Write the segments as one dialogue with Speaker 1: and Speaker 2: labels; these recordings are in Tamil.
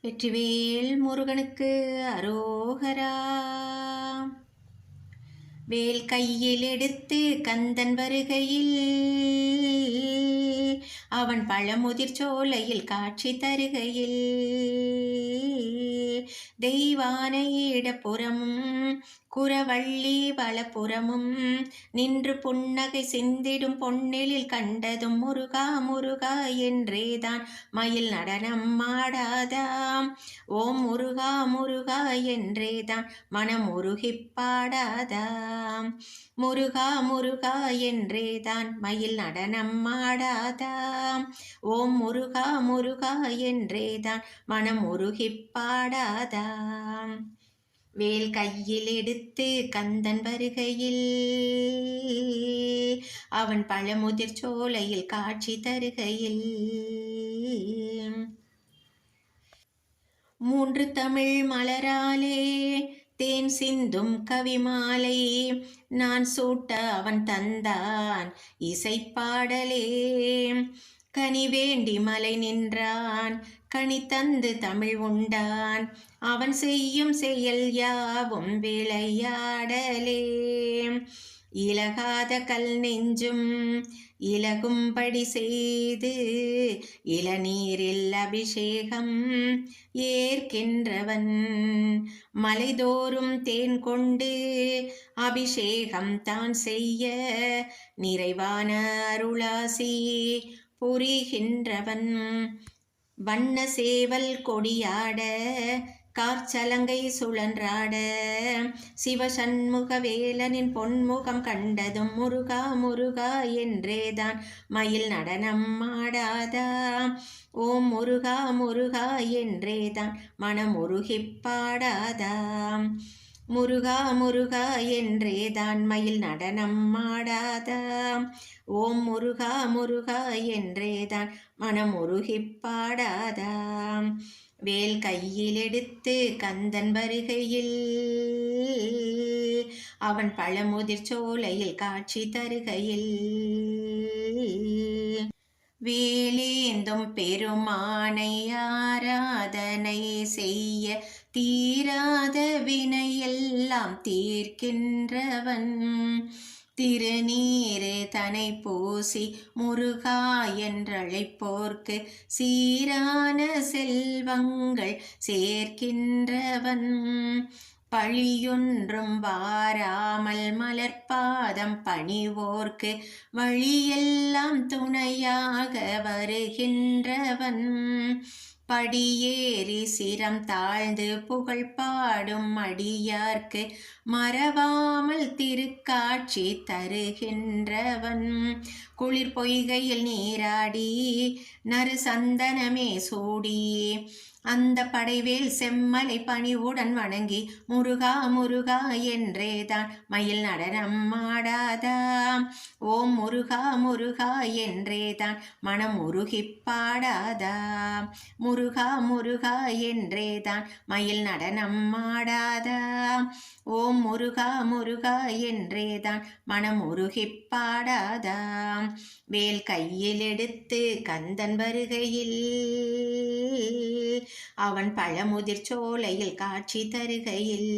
Speaker 1: வெற்றிவேல் முருகனுக்கு அரோகரா. வேல் கையில் எடுத்து கந்தன் வருகையில் அவன் பழமுதிர் சோலையில் காட்சி தருகையில் தெய்வானையிடப்புறமும் குரவள்ளி வலப்புறமும் நின்று புன்னகை சிந்திடும் பொன்னெழில் கண்டதும் முருகா முருகா என்றேதான் மயில் நடனம் ஆடாதாம். ஓம் முருகா முருகா என்றேதான் மனம் உருகிப் பாடாதாம். முருகா முருகா என்றேதான் மயில் நடனம் ஆடாதாம். ஓம் முருகா முருகா என்றேதான் மனம் உருகிப் பாடாதாம். வேல் கையில் எடுத்து கந்தன் வருகையில் அவன் பழமுதிர் சோலையில் காட்சி தருகையில் மூன்று தமிழ் மலராலே தேன் சிந்தும் கவிமாலை நான் சூட்ட அவன் தந்தான் இசைப்பாடலே. கனி வேண்டி மலை நின்றான் கனி தந்து தமிழ் உண்டான் அவன் செய்யும் செயல் யாவும் விளையாடலே. இலகாத கல் நெஞ்சும் இலகும்படி செய்து இளநீரில் அபிஷேகம் ஏற்கின்றவன் மலைதோறும் தேன் கொண்டு அபிஷேகம் தான் செய்ய நிறைவான அருளாசி புரிகின்றவன். வண்ண சேவல் கொடியாட கார்ச்சலங்கை சுழன்றாட சிவசண்முக வேலனின் பொன்முகம் கண்டதும் முருகா முருகா என்றேதான் மயில் நடனம் ஆடாதாம். ஓம் முருகா முருகா என்றேதான் மனம் உருகிப் பாடாதாம். முருகா முருகா என்றேதான் மயில் நடனம் ஆடாதாம். ஓம் முருகா முருகா என்றேதான் மனம் உருகிப் பாடாதாம். வேல் கையில் எடுத்து கந்தன் வருகையில் அவன் பழமுதிர் சோலையில் காட்சி தருகையில் வேலேந்தும் பெருமானை ஆராதனை செய்ய தீராத வினையெல்லாம் தீர்க்கின்றவன் திருநீரு தனை பூசி முருகா என்றழைப்போர்க்கு சீரான செல்வங்கள் சேர்க்கின்றவன். பழியொன்றும் வாராமல் மலர்பாதம் பணிவோர்க்கு வழியெல்லாம் துணையாக வருகின்றவன். படியேறி சிரம் தாழ்ந்து புகழ் பாடும் அடியார்க்கு மறவாமல் திருக்காட்சி தருகின்றவன். குளிர் பொய்கையில் நீராடி நறு சந்தனமே சூடி அந்த படைவேல் செம்மலை பணிவுடன் வணங்கி முருகா முருகா என்றேதான் மயில் நடனம் ஆடாதாம். ஓம் முருகா முருகா என்றேதான் மனம் உருகிப் பாடாதாம். முருகா முருகா என்றேதான் மயில் நடனம் ஆடாதாம். ஓம் முருகா முருகா என்றேதான் மனம் உருகிப் பாடாதாம். வேல் கையில் எடுத்து கந்தன் வருகையில் அவன் பழமுதிர் சோலையில் காட்சி தருகையில்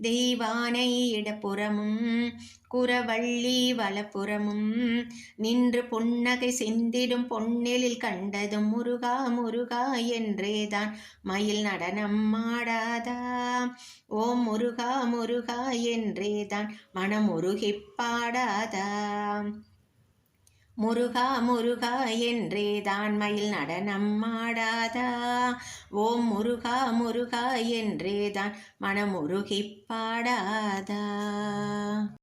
Speaker 1: தெய்வானை இடப்புறமும் குரவள்ளி வலப்புறமும் நின்று புன்னகை சிந்திடும் பொன்னெழில் கண்டதும் முருகா முருகா என்றேதான் மயில் நடனம் ஆடாதாம். ஓம் முருகா முருகா என்றேதான் மனம் உருகிப் பாடாதாம். முருகா முருகா என்றேதான் மயில் நடனம் ஆடாதா. ஓம் முருகா முருகா என்றேதான் மனம் உருகிப் பாடாதா.